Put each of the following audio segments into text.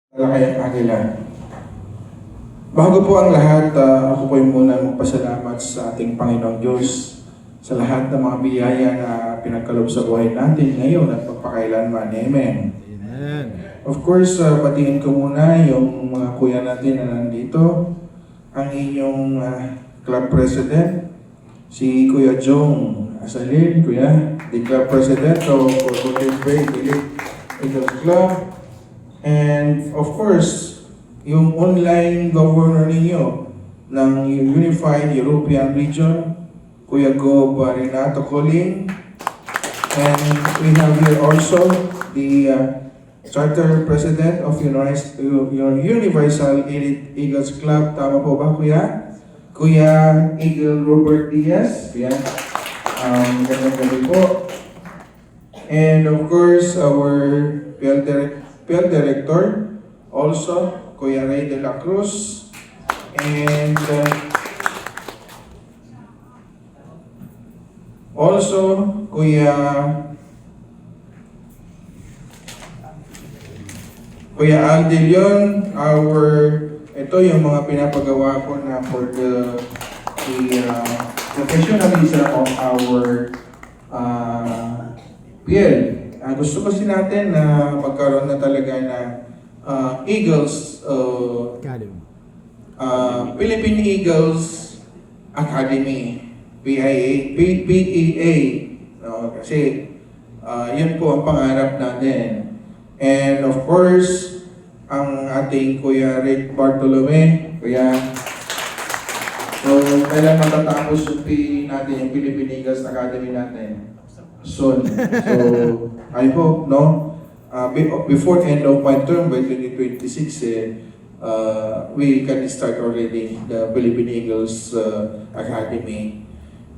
Malaki ang agila. Bago po ang lahat, ako po yung muna magpasalamat sa ating Panginoong Diyos sa lahat ng mga biyaya na pinagkaloob sa buhay natin ngayon at magpakailanman. Amen. Amen. Of course, batiin ko muna yung mga kuya natin na nandito. Ang inyong club president, si Kuya Jong Asalin, Kuya, the club president of Forgotten Bay Elite Eagles Club. And of course, yung online governor ninyo ng Unified European Region, Kuya Gob Renato Coling. And we have here also the Charter President of Universal Elite Eagles Club. Tama po ba, Kuya? Kuya Eagle Robert Diaz. Kuya, gandang gabi po. And of course, our Field Director, also, Kuya Ray de la Cruz, and also, Kuya Aldelion, ito yung mga pinapagawa ko na for the professionalism of our PL. Gusto kasi natin na magkaroon na talaga na Eagles, Philippine Eagles Academy, PEA. No? Kasi yun po ang pangarap natin. And of course, ang ating Kuya Rick Bartolome, Kuya, so kailan matatapos yung PEA natin, yung Philippine Eagles Academy natin? Soon. So, I hope, no, before end of my term by 2026, we can start already the Philippine Eagles Academy.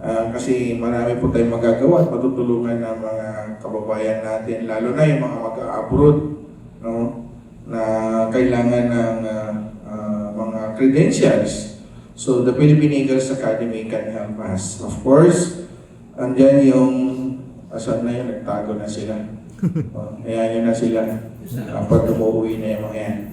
Kasi marami po tayong magagawa at matutulungan ng mga kababayan natin, lalo na yung mga mag-abroad, no, na kailangan ng mga credentials. So, the Philippine Eagles Academy can help us. Of course, andyan yung asan na yun, nagtago na sila. Ayan yun na sila. Kapag umuwi na yung mga yan.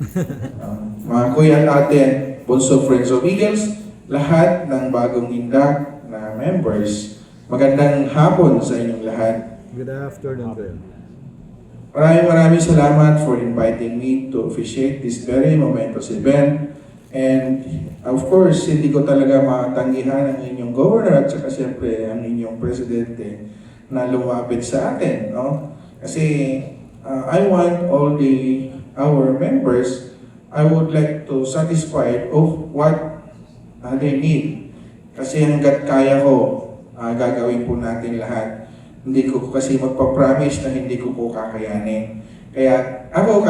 Mga kuya at ate, Bunso Friends of Eagles, lahat ng bagong indak na members, magandang hapon sa inyong lahat. Good afternoon, sir. Maraming salamat for inviting me to officiate this very momentous event. And of course, hindi ko talaga matanggihan ang inyong governor at saka siyempre ang inyong presidente na lumapit sa atin, no? Kasi I want all our members, I would like to satisfy of what they need. Kasi hanggat kaya ko, gagawin po natin lahat. Hindi ko kasi magpa-promise na hindi ko po kakayanin. Kaya ako,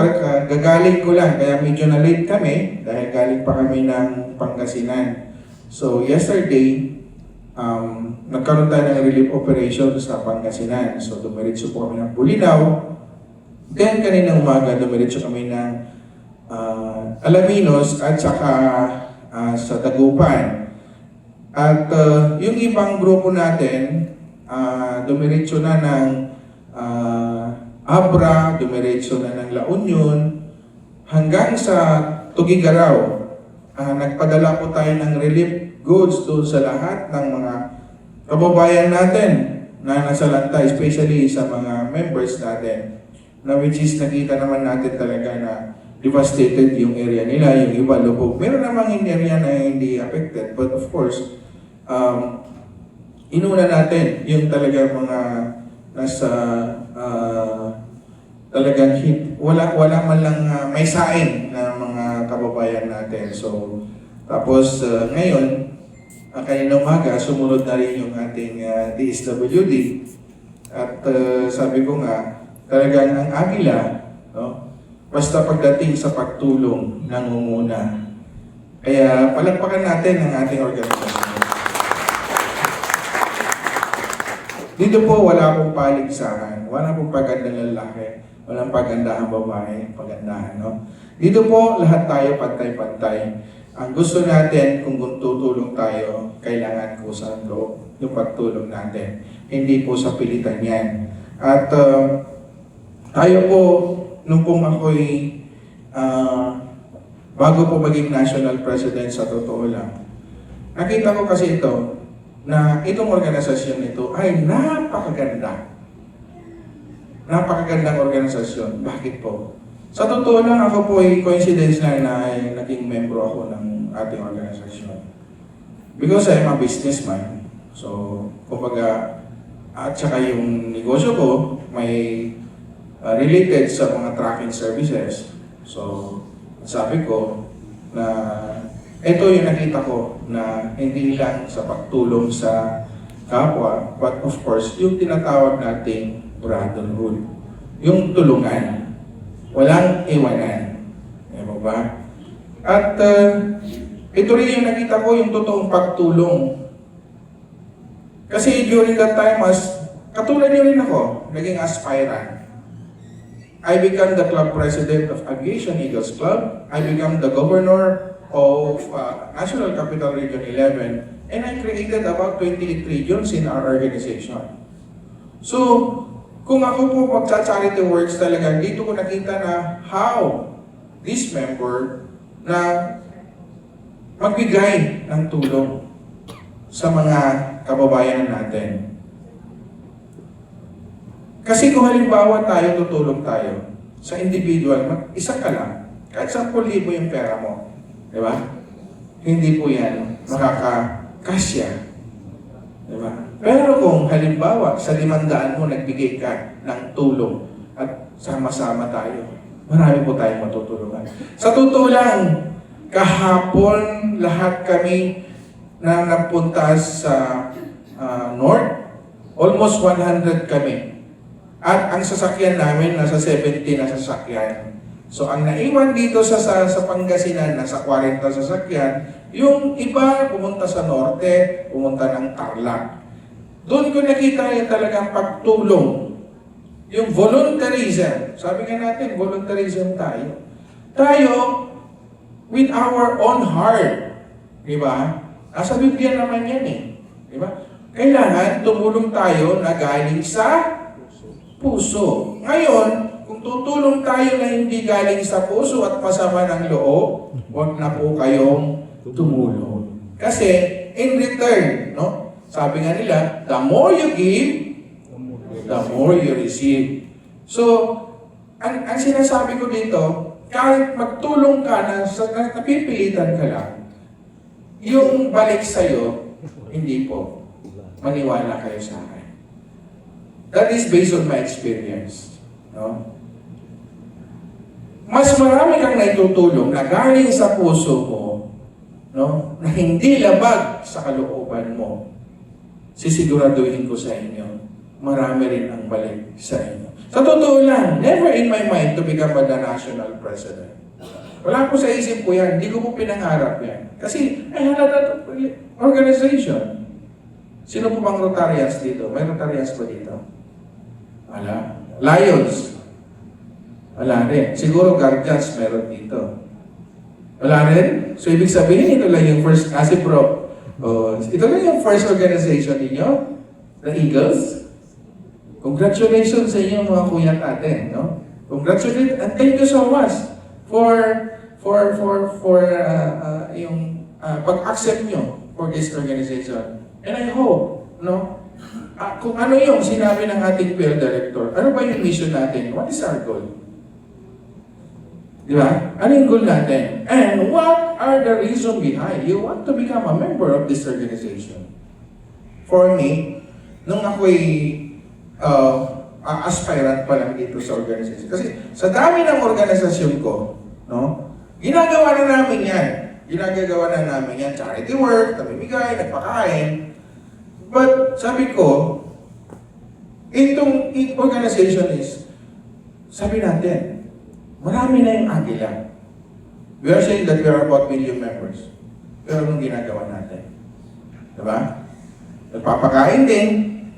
gagaling ko lang, kaya medyo na late kami dahil galing pa kami ng Pangasinan. So yesterday, nagkaroon tayo ng relief operation sa Pangasinan. So, dumiretso po kami ng Bulinaw. Then, kanina umaga, dumiretso kami ng Alaminos at saka sa Dagupan. At yung ibang grupo natin, dumiretso na ng Abra, dumiretso na ng La Union, hanggang sa Tugigaraw. Nagpadala po tayo ng relief goods doon sa lahat ng mga kababayan natin na nasa lanta, especially sa mga members natin, na which is nakita naman natin talaga na devastated yung area nila, yung iba lubog. Meron namang area na hindi affected, but of course, inuna natin yung talaga mga nasa talagang hit. Wala man lang may saing na mga kababayan natin. So, tapos ngayon, kanina umaga, sumunod na rin yung ating DSWD. At sabi ko nga, talagang ang agila, no, basta pagdating sa pagtulong, nangunguna. Kaya palagpakan natin ang ating organisasyon. Dito po wala pong paligsahan, wala pong pagandang lalaki, walang pagandahan babae, pagandahan, no? Dito po lahat tayo pantay-pantay. Ang gusto natin, kung tutulong tayo, kailangan ko sa loob yung pagtulong natin. Hindi po sa pilitan yan. At tayo po, nung pong ako'y bago po maging national president sa totoo lang, nakita ko kasi ito, na itong organisasyon nito ay napakaganda. Napakagandang organisasyon. Bakit po? Sa totoo lang, ako po ay coincidence lang na ay naging membro ako ng ating organisasyon. Because I'm a businessman. So, kumbaga, at saka yung negosyo ko may related sa mga tracking services. So, sabi ko na ito yung nakita ko na hindi lang sa pagtulong sa kapwa, but of course, yung tinatawag nating brotherhood. Yung tulungan. Walang iwanan. Ewan ba? At ito rin yung nakita ko, yung totoong pagtulong. Kasi during that time, katulad niyo rin ako, naging aspirant. I became the club president of Aviation Eagles Club. I became the governor of National Capital Region 11. And I created about 28 regions in our organization. So, kung ako po magsa-charity works talaga, dito ko nakita na how this member na magbigay ng tulong sa mga kababayan natin. Kasi kung halimbawa tayo, tutulong tayo sa individual, isa ka lang, kahit 10,000 yung pera mo, di ba? Hindi po yan makakasya. Di ba? Pero kung halimbawa sa 500 mo nagbigay ka ng tulong at sama-sama tayo, marami po tayong matutulungan. Sa totoo lang, kahapon lahat kami na napunta sa North, almost 100 kami. At ang sasakyan namin, nasa 70 na sasakyan. So ang naiwan dito sa Pangasinan, nasa 40 sasakyan, yung iba pumunta sa Norte, pumunta ng Tarlac. Doon ko nakita yung talagang pagtulong. Yung voluntarism. Sabi nga natin, voluntarism tayo. Tayo, with our own heart. Di ba? Nasa Biblia naman yan eh. Di ba? Kailangan tumulong tayo na galing sa puso. Ngayon, kung tutulong tayo na hindi galing sa puso at pasama ng loob, huwag na po kayong tumulong. Kasi, in return, no? Sabi nga nila, the more you give, the more you receive. So, ang sinasabi ko dito, kahit magtulong ka na napipilitan ka lang, yung balik sa'yo, hindi po. Maniwala kayo sa akin. That is based on my experience. No? Mas marami kang naitutulong na galing sa puso mo, no? Na hindi labag sa kalooban mo. Sisiguraduhin ko sa inyo, marami rin ang balik sa inyo. Sa totoo lang, never in my mind to become the national president. Wala po sa isip ko yan, hindi ko po pinangarap yan. Kasi, halata organization. Sino po bang Rotarians dito? May Rotarians ba dito? Wala. Lions? Wala rin. Siguro Guardians meron dito. Wala rin? So, ibig sabihin, ito lang yung first, kasi bro, ito lang yung first organization ninyo, the Eagles. Congratulations sa inyo mga kuya natin, no? Congratulations, and thank you so much for yung pag-accept nyo for this organization. And I hope, no? Kung ano yung sinabi ng ating field director, ano ba yung mission natin? What is our goal? Di ba? Ano yung goal natin? And what are the reasons behind you want to become a member of this organization? For me, nung ako'y aspirant pa lang dito sa organization. Kasi sa dami ng organisasyon ko, no? Ginagawa na namin yan. Ginagawa na namin yan. Charity work, namimigay, nagpakain. But sabi ko, itong organization is, sabi natin, marami na yung agila. We are saying that we are about 1 million members. Pero anong ginagawa natin? Diba? Nagpapakain din,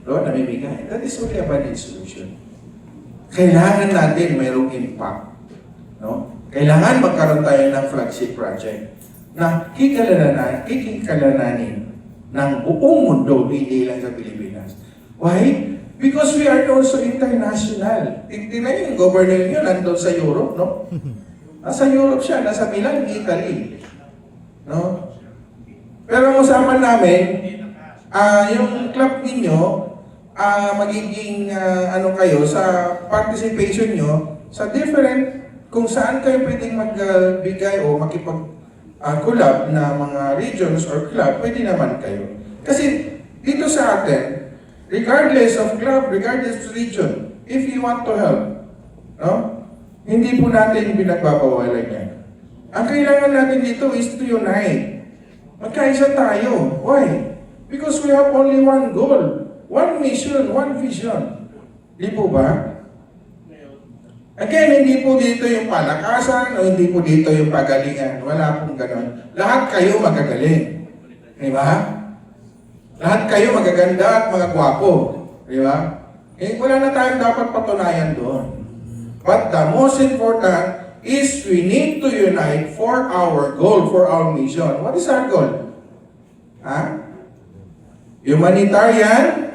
namimigay. That is only a bad solution. Kailangan natin mayroong impact. No? Kailangan magkaroon tayo ng flagship project na kikilalanin ng buong mundo, hindi lang sa Pilipinas. Why? Because we are also international. Tingnan niyo, yung governor niyo nandun sa Europe, no? Nasa Europe siya, nasa Milan, Italy. No? Pero ang usapan namin, yung club ninyo, magiging ano kayo sa participation nyo sa different, kung saan kayo pwedeng magbigay o makipag-collab na mga regions or club, pwede naman kayo. Kasi dito sa atin, regardless of club, regardless of region, if you want to help, no? Hindi po natin pinagbabawalan yan. Ang kailangan natin dito is to unite. Magkaisa tayo. Why? Because we have only one goal, one mission, one vision. Di po ba? Again, hindi po dito yung palakasan o hindi po dito yung pagalingan. Wala pong ganon. Lahat kayo magagaling. Di ba? Lahat kayo magaganda at mga gwapo. Di ba? Eh, wala na tayong dapat patunayan doon. But the most important is we need to unite for our goal, for our mission. What is our goal? Humanitarian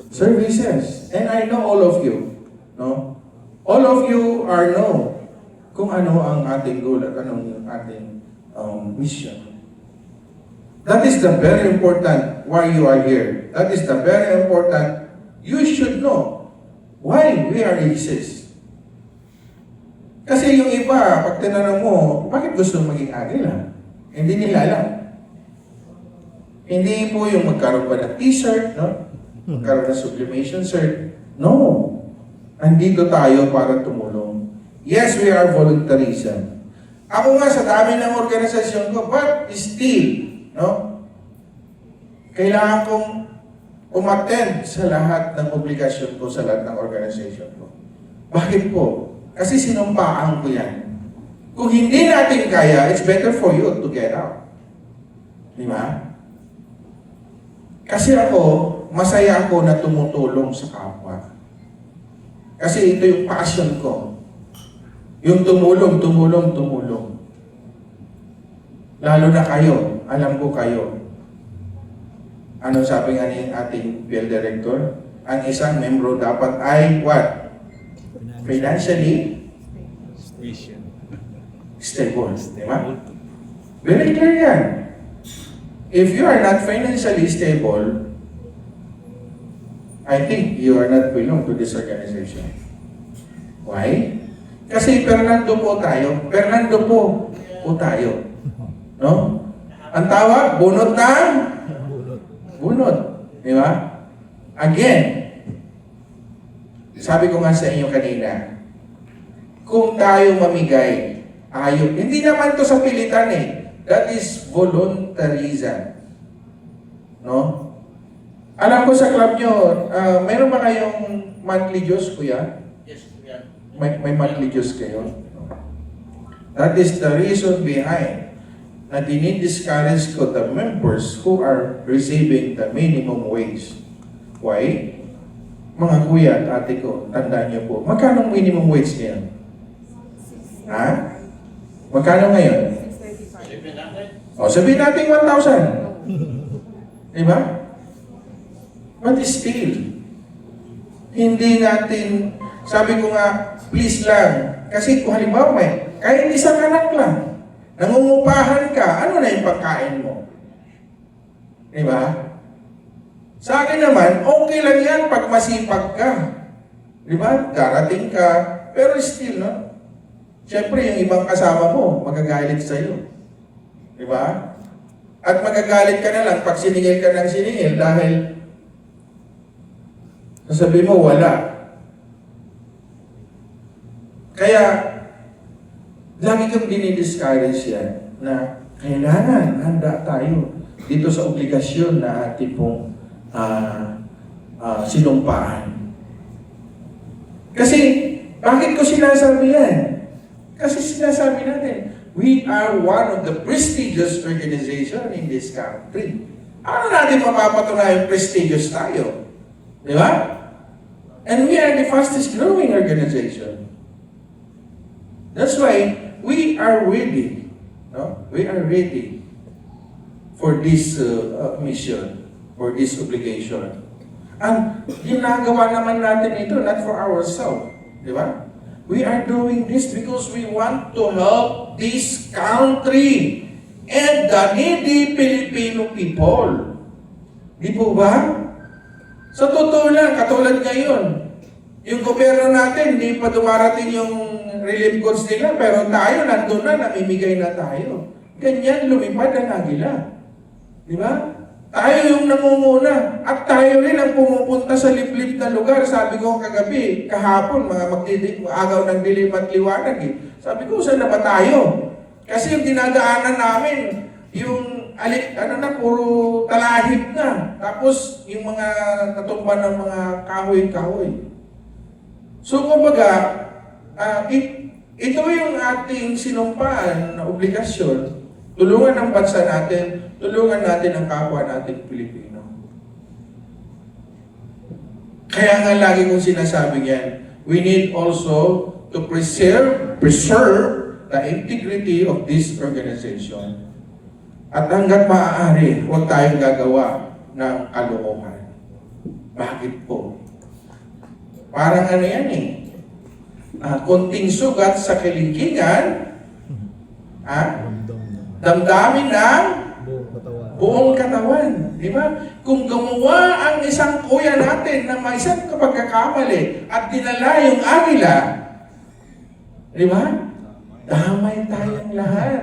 services. And I know all of you. No? All of you know kung ano ang ating goal at anong ating mission. That is the very important why you are here. That is the very important. You should know why we are exist. Kasi yung iba, pag tinanong mo, bakit gusto maging agila? Hindi nila alam. Hindi po yung magkaroon ba ng t-shirt, no? Magkaroon ng sublimation shirt. No. Andito tayo para tumulong. Yes, we are voluntarism. Ako nga sa dami ng organisasyon ko, but still, no? Kailangan kong umattend sa lahat ng obligasyon ko sa lahat ng organization ko. Bakit po? Kasi sinumpaan ko yan. Kung hindi natin kaya, it's better for you to get out. Di ba? Kasi ako, masaya ako na tumutulong sa kapwa. Kasi ito yung passion ko. Yung tumulong. Lalo na kayo, alam ko kayo. Ano sabi nga ni ating field director? Ang isang membro dapat ay what? Financially stable. Di ba? Very clear yan. If you are not financially stable, I think you are not belong to this organization. Why? Kasi Fernando po tayo. Fernando po tayo. No? Ang tawag, bunot ng bunot. Di ba? Again, sabi ko nga sa inyo kanina, kung tayo mamigay, hindi naman to sa pilitan eh. That is voluntarism. No? Alam ko sa club nyo, mayroon ba kayong monthly dues, kuya? Yes, kuya. May monthly dues kayo? That is the reason behind na dinidiscourage ko the members who are receiving the minimum wage. Why? Mga kuya at ate ko, tandaan niyo po, magkano minimum wage ngayon? Ha? Magkano ngayon? 700. O, sabihin natin 1,000. Diba? But still, hindi natin, sabi ko nga, please lang, kasi kung halimbawa kahit isang anak lang, nangungupahan ka, ano na yung pagkain mo? Diba? Sa akin naman, okay lang yan pag masipag ka. Diba? Darating ka, pero still, no? Siyempre, yung ibang kasama mo, magagalit sa'yo. Diba? At magagalit ka na lang pag siningil ka ng siningil dahil sasabihin mo, wala. Kaya, lagi kang dinidiscourage yan na kailangan handa tayo dito sa obligasyon na ating pong sinumpaan. Kasi, bakit ko sinasabi yan? Kasi sinasabi natin, we are one of the prestigious organization in this country. Ano natin mapapatunayan prestigious tayo? Di ba? And we are the fastest growing organization. That's why we are ready. No? We are ready for this mission, for this obligation. And ginagawa naman natin ito not for ourselves. Di ba? We are doing this because we want to help this country and the needy Filipino people. Di po ba? Sa totoo lang, katulad ngayon, yung gobyerno natin, hindi pa dumarating yung relief goods nila, pero tayo, nandun na, namimigay na tayo. Ganyan, lumipad ang agila. Di ba? Tayo yung nangunguna. At tayo rin ang pumupunta sa liblib na lugar. Sabi ko kagabi, kahapon, mga agaw ng dilim at liwanag. Sabi ko, saan na ba tayo? Kasi yung dinadaanan namin, yung puro talahib na. Tapos, yung mga natumba ng mga kahoy-kahoy. So, kumbaga, ito yung ating sinumpaan na obligasyon. Tulungan ang bansa natin, tulungan natin ang kapwa natin Pilipino. Kaya nga lagi kong sinasabi yan, we need also to preserve the integrity of this organization. At hanggat maaari, huwag tayong gagawa ng kalokohan. Bakit po? Parang ano yan eh, konting sugat sa kilingingan, damdamin ng buong katawan. Di ba? Kung gumawa ang isang kuya natin na may isang pagkakamali at dinala yung agila, di ba? Damay tayong lahat.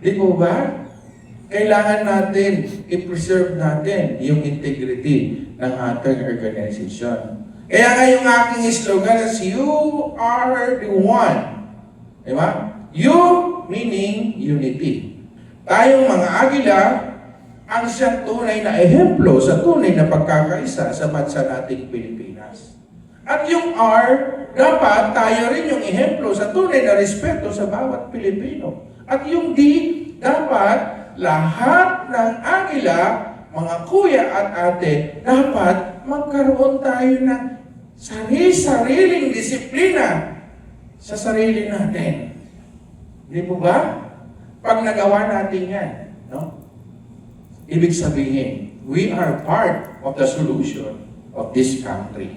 Di po ba? Kailangan natin i-preserve natin yung integrity ng ating organization. Kaya nga yung aking slogan is, you are the one. Di ba? You meaning unity. Tayong mga agila ang siyang tunay na ehemplo sa tunay na pagkakaisa sa bansa nating Pilipinas. At yung R, dapat tayo rin yung ehemplo sa tunay na respeto sa bawat Pilipino. At yung D, dapat lahat ng agila, mga kuya at ate, dapat magkaroon tayo ng sariling disiplina sa sarili natin. Di po ba? Pag nagawa natin yan, no? Ibig sabihin, we are part of the solution of this country.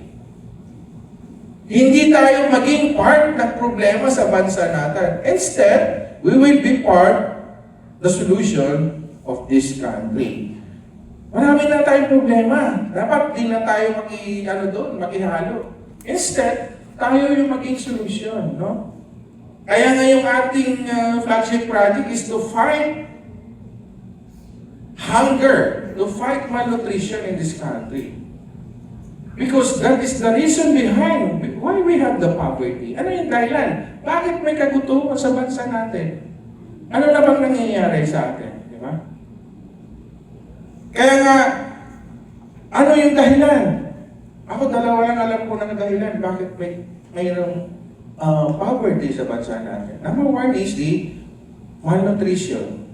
Hindi tayo maging part ng problema sa bansa natin. Instead, we will be part the solution of this country. Marami na tayong problema. Dapat di na tayo makihalo. Instead, tayo yung maging solution, no? Kaya nga yung ating flagship project is to fight hunger, to fight malnutrition in this country. Because that is the reason behind why we have the poverty. Ano yung dahilan? Bakit may kagutuman sa bansa natin? Ano na bang nangyayari sa atin? Di ba? Kaya nga, ano yung dahilan? Ako dalawa lang alam ko ng dahilan bakit mayroong poverty sa bansa natin. Number one is the malnutrition.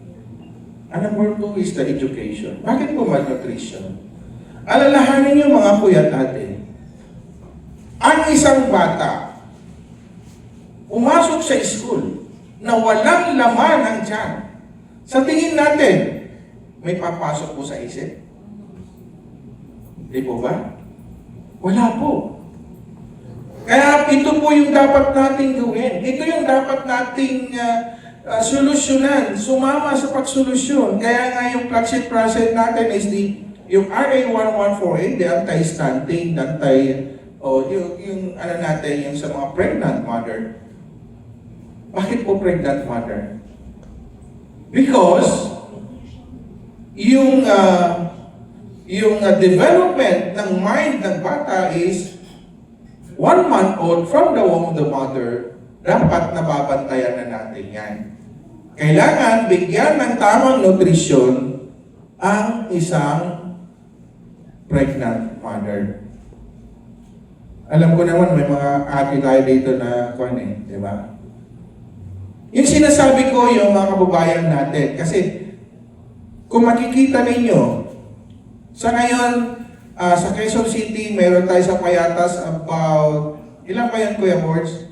And number two is the education. Bakit po malnutrition? Alalahanin niyo mga kuya at ate. Ang isang bata, pumasok sa school na walang laman ang tiyan. Sa tingin natin, may papasok po sa isip? Di po ba? Wala po. Kaya ito po yung dapat nating gawin. Ito yung dapat nating solusyonan, sumama sa pagsolusyon. Kaya nga yung flagship project natin is yung RA 1148, the anti-stunting, yung sa mga pregnant mother. Bakit po pregnant mother? Because yung development ng mind ng bata is 1 month old from the womb of the mother, dapat nababantayan na natin yan. Kailangan bigyan ng tamang nutrisyon ang isang pregnant mother. Alam ko naman may mga ate tayo dito na di ba? Yung sinasabi ko yung mga kababayan natin, kasi kung makikita ninyo, sa ngayon, sa Quezon City, meron tayo sa Payatas about, ilan pa yan Kuya Mords?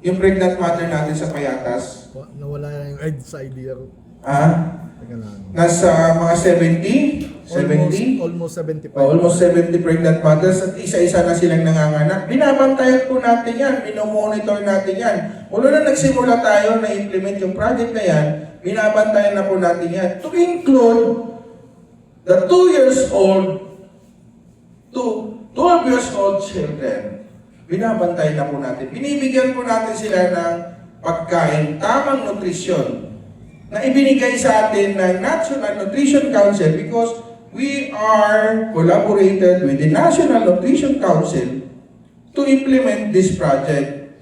Yung pregnant mother natin sa Payatas. Nawala na yung egg sa idea ko. Teka lang. Nasa mga 70? 70? Almost 75. Almost 70 pregnant mothers at isa-isa na silang nanganganak. Binabantayan po natin yan, minomonitor natin yan. Mula na nagsimula tayo na implement yung project na yan, binabantayan na po natin yan. To include the 2 years old to 12 years old children. Binabantayan na po natin. Binibigyan po natin sila ng pagkain, tamang nutrisyon na ibinigay sa atin ng National Nutrition Council because we are collaborated with the National Nutrition Council to implement this project.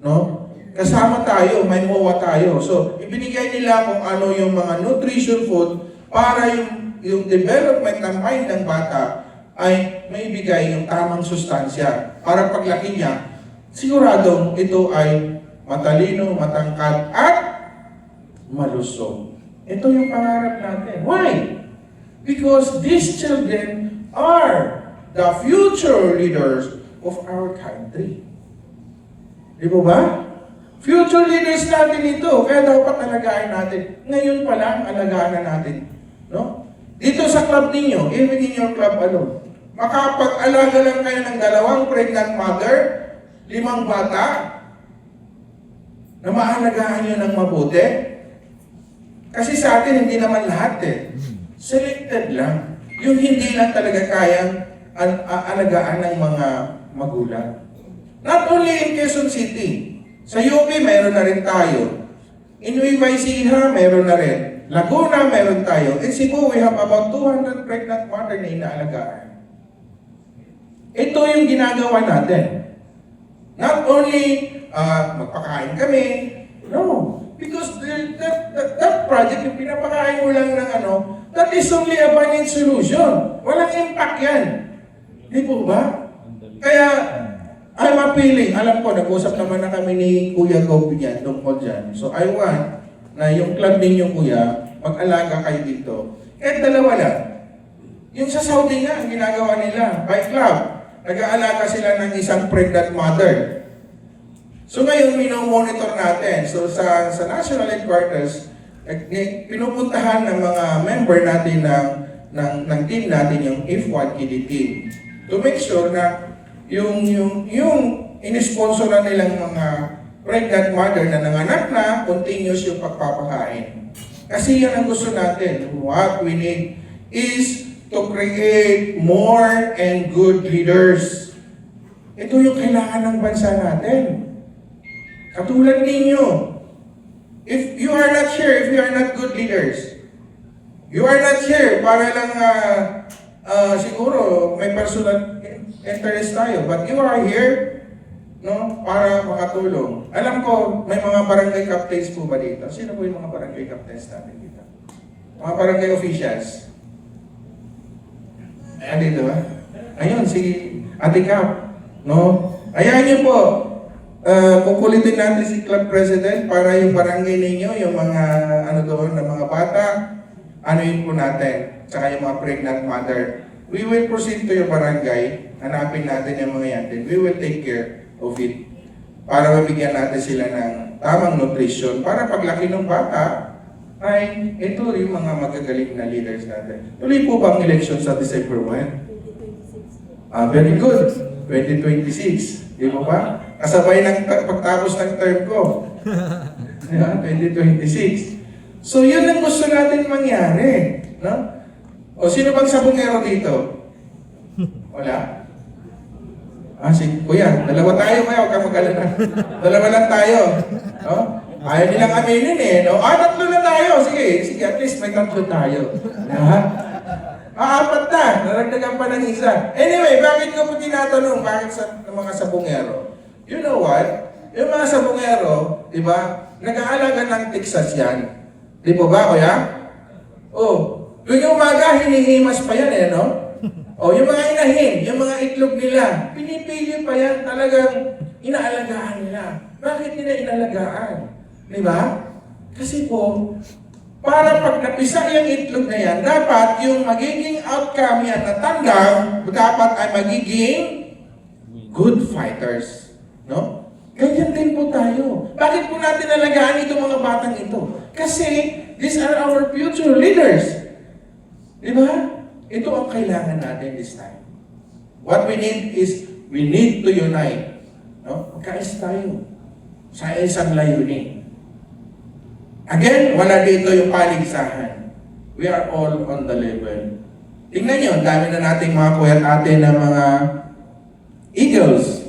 No? Kasama tayo, may MOA tayo. So, ibinigay nila kung ano yung mga nutrition food para yung development ng mind ng bata ay may bigay yung tamang sustansya para paglaki niya, siguradong ito ay matalino, matangkad, at malusog. Ito yung pangarap natin. Why? Because these children are the future leaders of our country. Di ba ba? Future leaders natin ito, kaya dapat alagaan natin. Ngayon pa lang, alagaan na natin. No? Dito sa club ninyo, even in your club alone, makapag-alaga lang kayo ng 2 pregnant mother, 5 bata, na maalagaan nyo ng mabuti. Kasi sa atin, hindi naman lahat selected lang. Yung hindi lang talaga kayang alagaan ng mga magulang. Not only in Quezon City. Sa UP, meron na rin tayo. In Nueva Ecija, meron na rin. Laguna, meron tayo. In Cebu, we have about 200 pregnant mother na inaalagaan. Ito yung ginagawa natin. Not only magpakain kami, no. Because that project, yung pinapakain mo lang ng that is only a finite solution. Walang impact yan. Di po ba? Kaya, I'm appealing. Alam ko, nag-usap naman na kami ni Kuya Gopi niyan, tungkol dyan. So, I want na yung club ninyo, Kuya, mag-alaga kayo dito. Kahit 2 lang. Yung sa Saudi nga, ang ginagawa nila, by club, nag-aalaga sila ng isang pregnant mother. So ngayon, minomonitor natin. So sa national headquarters, pinupuntahan ng mga member natin ng team natin, yung F1KD team, to make sure na yung inisponsor na nilang mga pregnant mother na nanganak na, continuous yung pagpapakain. Kasi yan ang gusto natin. What we need is to create more and good leaders. Ito yung kailangan ng bansa natin. Katulad ninyo. If you are not here, if you are not good leaders, you are not here para lang siguro may personal interest tayo, but you are here para makatulong. Alam ko, may mga barangay captains po ba dito? Sino po yung mga barangay captains natin dito? Mga barangay officials. Dito ba? Ayun, si Ate Cap. Ayan niyo po. Kukulitin natin si club president para yung barangay ninyo, yung mga doon na mga bata, yun po natin, tsaka yung mga pregnant mother. We will proceed to your barangay, hanapin natin yung mga yan, then we will take care of it para mabigyan natin sila ng tamang nutrition para paglaki ng bata ay ito yung mga magagaling na leaders natin. Tuloy po ba ang election sa December 1? 2026. Very good. 2026. Di ba ba? Kasabay ng pagtapos ng term ko. 2026. So yun ang gusto natin mangyari. No? O sino bang sabongero dito? Wala? Si Kuya, 2 tayo kaya, huwag kang mag-alala. 2 lang tayo. No? Ayaw nilang aminin no? 3 na tayo. Sige, at least may 3 tayo. 4 na. Naragdagan pa ng isa. Anyway, bakit ko po tinatanong bakit sa mga sabongero? You know what? Yung mga sabongero, di ba, nag-aalaga ng Texas yan. Di po ba, Kuya? Yung umaga, hinihimas pa yan no? Yung mga inahin, yung mga itlog nila, pinipili pa yan, talagang inaalagaan nila. Bakit nila inalagaan? Di ba? Kasi po, para pag napisa yung itlog na yan, dapat yung magiging outcome yan na tandang, dapat ay magiging good fighters. No? Ganyan din po tayo. Bakit po natin alagaan itong mga batang ito? Kasi These are our future leaders. Di ba? Ito ang kailangan natin this time. What we need is, we need to unite. No? Magkais tayo sa isang layunin. Again, wala dito yung paligsahan. We are all on the level. Tingnan nyo, dami na nating mga kuya at ate na mga eagles.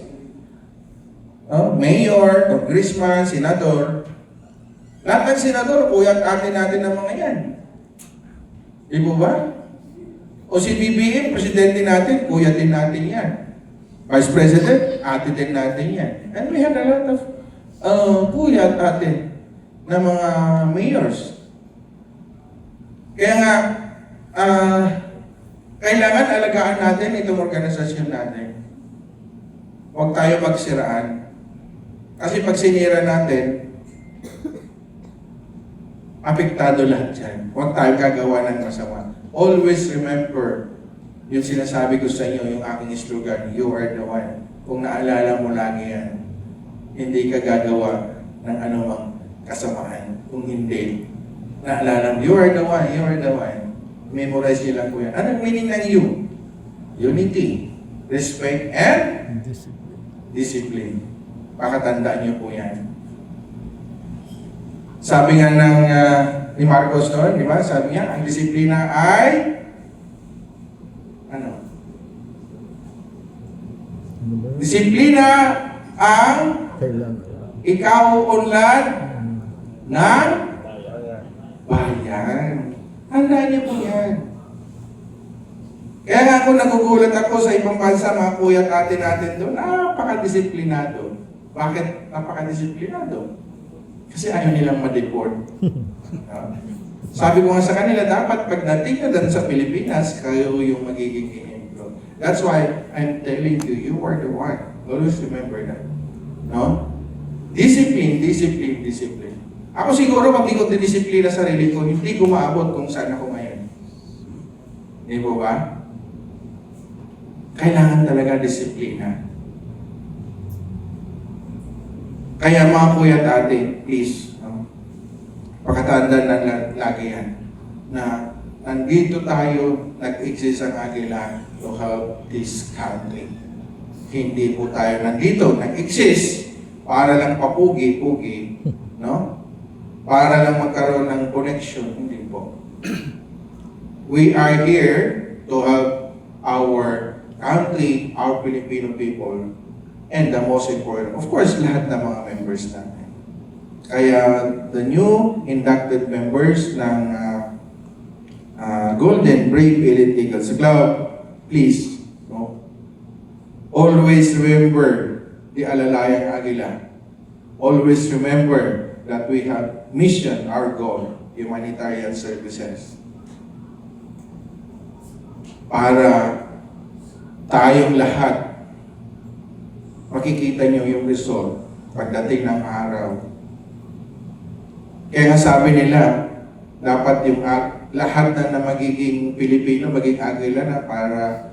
Mayor, congressman, senador. Lahat ng senador, kuya at ate natin ng mga yan. Di ba ba? O si BBM, presidente natin, kuya din natin yan. Vice President, ate din natin yan. And we had a lot of kuya at ate na mga mayors. Kaya nga, kailangan alagaan natin itong organisasyon natin. Huwag tayo magsiraan. Kasi pag sinira natin, apektado lahat yan. Huwag tayo gagawa ng masama. Always remember, yung sinasabi ko sa inyo, yung aking slogan, you are the one. Kung naalala mo lagi yan, hindi ka gagawa ng anumang kasamaan. Kung hindi, naalala mo, you are the one, you are the one. Memorize nyo lang po yan. Anong meaning ng you? Unity, respect, and discipline. Pakatandaan nyo po yan. Sabi nga ng ni Marcos noon, di ba? Sabi niya, ang disiplina ay ano? Disiplina ang ikaw unlad ng bayan. Tandaan niyo po yan. Kaya nga ako nagugulat ako sa ibang bansa, mga kuya at ate natin doon, napakadisiplinado. Bakit napakadisiplinado? Kasi ayaw nilang ma-deport. Sabi ko nga sa kanila, dapat pagdating na doon sa Pilipinas, kayo yung magiging ehemplo. That's why I'm telling you, you are the one. Always remember that. No? Discipline, discipline, discipline. Ako siguro, pag di ko didisiplina sarili ko, hindi ko maabot kung saan ako ngayon. Di ba ba? Kailangan talaga disiplina. Kaya mga kuya at ate, please, pakatandaan ng lagi yan, na nandito tayo, nag-exist ang Agila to help this country. Hindi po tayo nandito, nag-exist para lang papugi-pugi, no? Para lang magkaroon ng connection, hindi po. We are here to help our country, our Filipino people, and the most important, of course, lahat ng mga members natin. Kaya the new inducted members ng Golden Brave Elite Eagles Club, please, no? Always remember the Alalayang Agila. Always remember that we have mission, our goal, humanitarian services. Para tayong lahat, makikita nyo yung result pagdating ng araw. Kaya nga sabi nila, dapat yung lahat na magiging Pilipino, maging Agila na para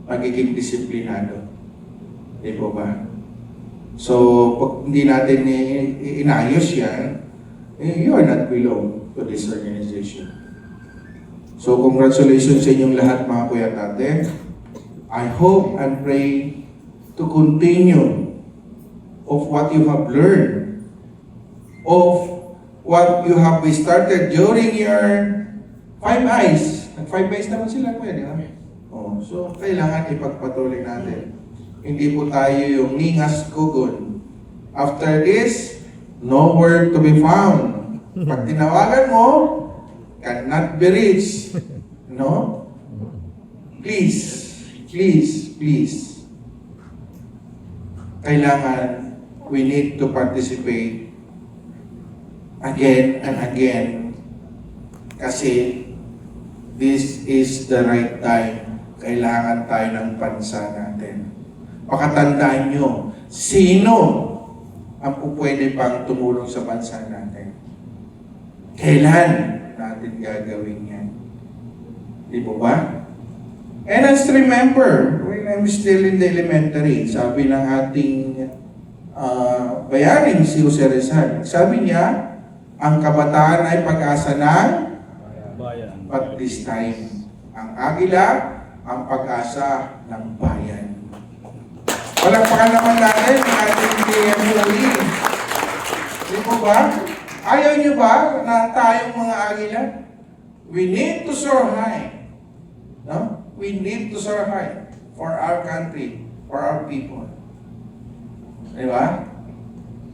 magiging disiplinado. Di po ba? So, pag hindi natin inayos yan, you are not belong to this organization. So, congratulations sa inyong lahat mga kuya at ate. I hope and pray to continue of what you have learned, of what you have started during your 5 eyes. Nag 5 eyes naman sila, pwede ba? Oh, so, kailangan ipagpatuloy natin. Hindi po tayo yung ningas kugon. After this, nowhere to be found. Pag tinawagan mo, cannot be reached. No? Please, please, please. Kailangan, we need to participate again and again. Kasi this is the right time. Kailangan tayo ng bansa natin. Pakatandaan nyo, sino ang pupwede pang tumulong sa bansa natin? Kailan natin gagawin yan? Di ba ba? And let's remember, when I'm still in the elementary, sabi ng ating bayaning si Jose Rizal, sabi niya, Ang kabataan ay pag-asa ng Bayan. but this time, ang Agila, ang pag-asa ng bayan. Palakpakan naman natin ang ating PMOE. Di po ba? Ayaw nyo ba na tayong mga Agila? We need to soar high. No? We need to soar high for our country, for our people. Di ba?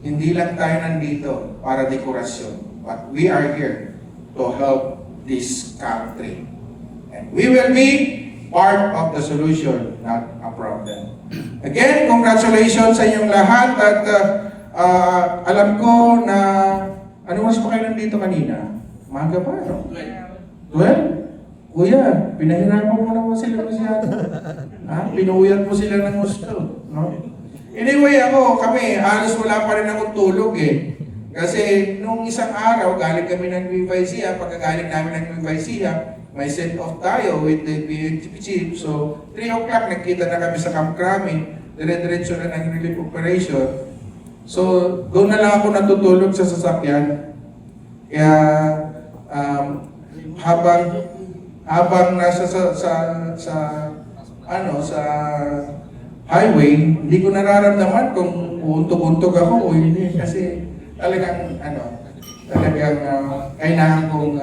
Hindi lang tayo nandito para dekorasyon, but we are here to help this country. And we will be part of the solution, not a problem. Again, congratulations sa inyong lahat at alam ko na ano mas pa kayo nandito kanina? Maga pa, no? 12? Kuya, pinahirapan mo naman sila masyado. Pinuyat mo sila ng gusto, no? Anyway, kami, halos wala pa rin akong tulog eh. Kasi nung isang araw, galing kami ng Nueva pagkagaling namin ng Nueva may send off tayo with the PNP chief. So, 3 o'clock, nagkita na kami sa Camp Crame. Dire-diretso na ng relief operation. So, doon na lang ako natutulog sa sasakyan. Kaya, habang nasa sa highway, hindi ko nararamdaman kung untog-untog ako o hindi. Kasi talagang, kailangan kong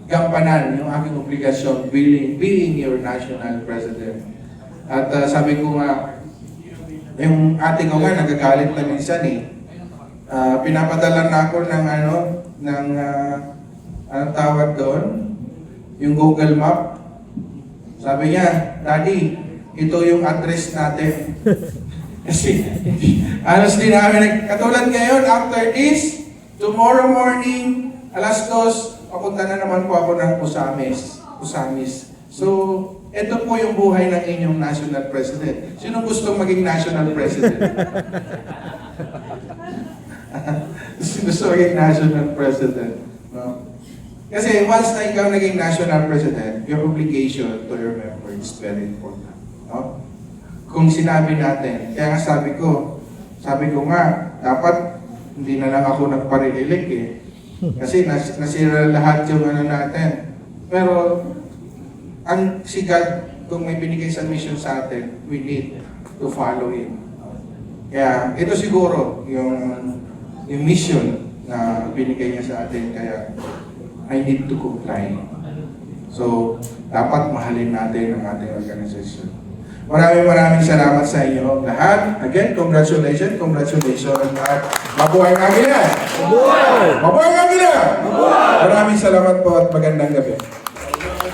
gampanan yung aking obligasyon being your national president. At sabi ko nga, yung ate ko nga nagagalit na minsan eh. Pinapadala na ako ng anong tawag doon? Yung Google Map. Sabi niya, Daddy, ito yung address natin. Kasi, honestly namin, katulad ngayon, after this, tomorrow morning, alas 2, papunta na naman po ako ng Usamis. So, ito po yung buhay ng inyong national president. Sino gustong maging national president? Sino gusto maging national president? No? Kasi once na ikaw naging national president, your obligation to your member is very important. No? Kung sinabi natin, kaya nga sabi ko nga, dapat hindi na lang ako nagpare-elect eh. Kasi nasira lahat yung natin. Pero, ang si God, kung may binigay sa mission sa atin, we need to follow it. Kaya, ito siguro yung mission na binigay niya sa atin. Kaya, I need to comply. So, dapat mahalin natin ang ating organisasyon. Maraming salamat sa inyo lahat. Again, congratulations. At mabuhay ang Agila! Mabuhay! Mabuhay ang Agila! Maraming salamat po at magandang gabi.